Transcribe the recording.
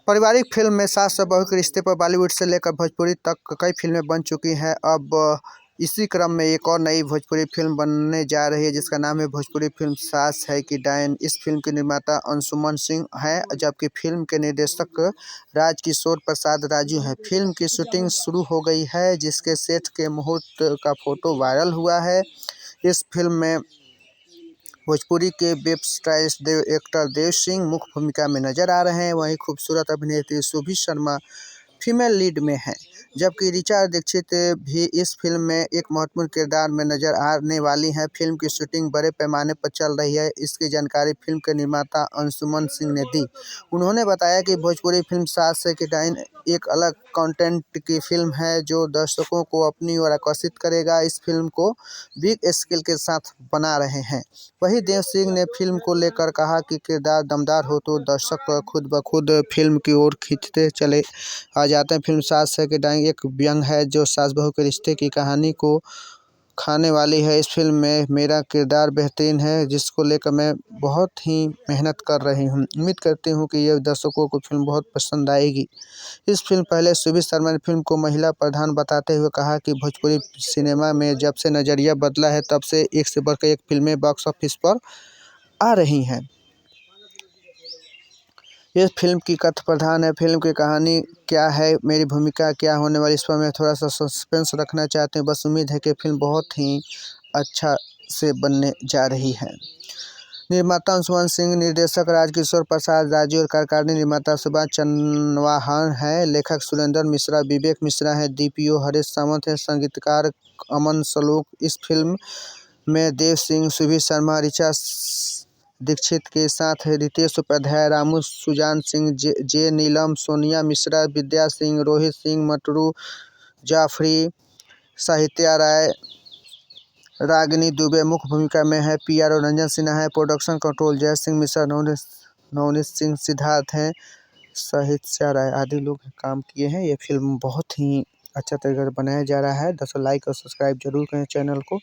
पारिवारिक फिल्म में सास और बहू के रिश्ते पर बॉलीवुड से लेकर भोजपुरी तक कई फिल्में बन चुकी हैं। अब इसी क्रम में एक और नई भोजपुरी फिल्म बनने जा रही है जिसका नाम है भोजपुरी फिल्म सास है कि डायन। इस फिल्म के निर्माता अंशुमन सिंह हैं जबकि फिल्म के निर्देशक राजकिशोर प्रसाद राजू हैं। फिल्म की शूटिंग शुरू हो गई है जिसके सेट के मुहूर्त का फोटो वायरल हुआ है। इस फिल्म में भोजपुरी के web star actor Dev Singh मुख्य भूमिका में नजर आ रहे हैं। वहीं खूबसूरत अभिनेत्री सुभी शर्मा फीमेल लीड में हैं, जबकि ऋचा दीक्षित भी इस फिल्म में एक महत्वपूर्ण किरदार में नजर आने वाली हैं। फिल्म की शूटिंग बड़े पैमाने पर चल रही है, इसकी जानकारी फिल्म के निर्माता अंशुमन सिंह ने दी। उन्होंने बताया कि भोजपुरी फिल्म सास है कि डायन एक अलग कंटेंट की फिल्म है जो दर्शकों को अपनी ओर आकर्षित करेगा। इस फिल्म को बिग स्केल के साथ बना रहे हैं। वहीं देव सिंह ने फिल्म को लेकर कहा कि किरदार दमदार हो तो दर्शक खुद ब खुद फिल्म की ओर खींचते चले आ जाते हैं। फिल्म सास है कि डायन एक व्यंग है जो सास बहू के रिश्ते की कहानी को खाने वाली है। इस फिल्म में मेरा किरदार बेहतरीन है जिसको लेकर मैं बहुत ही मेहनत कर रही हूँ। उम्मीद करती हूँ कि ये दर्शकों को फिल्म बहुत पसंद आएगी। इस फिल्म पहले सुभी शर्मा ने फिल्म को महिला प्रधान बताते हुए कहा कि भोजपुरी सिनेमा में जब से नज़रिया बदला है तब से एक से बढ़कर एक फिल्में बॉक्स ऑफिस पर आ रही हैं। ये फिल्म की कथा प्रधान है। फिल्म की कहानी क्या है, मेरी भूमिका क्या होने वाली, इस पर मैं थोड़ा सा सस्पेंस रखना चाहती हूँ। बस उम्मीद है कि फिल्म बहुत ही अच्छा से बनने जा रही है। निर्माता अंशुमन सिंह, निर्देशक राजकिशोर प्रसाद राजू और कार्यकारिणी निर्माता सुभाष चंद्रवाहन है। लेखक सुरेंद्र मिश्रा, विवेक मिश्रा है। DPO हरीश सावंत है। संगीतकार अमन सलूक। इस फिल्म में देव सिंह, सुभी शर्मा, ऋचा दीक्षित के साथ रितेश उपाध्याय, रामू सुजान सिंह, जे नीलम, सोनिया मिश्रा, विद्या सिंह, रोहित सिंह, मटरू जाफरी, साहित्या राय, रागिनी दुबे मुख्य भूमिका में है। PRO रंजन सिन्हा है। प्रोडक्शन कंट्रोल जय सिंह मिश्रा, नवनीत सिंह, सिद्धार्थ हैं, साहित्या राय आदि लोग काम किए हैं। ये फिल्म बहुत ही अच्छा तरीके से बनाया जा रहा है। दरअसल लाइक और सब्सक्राइब जरूर करें चैनल को।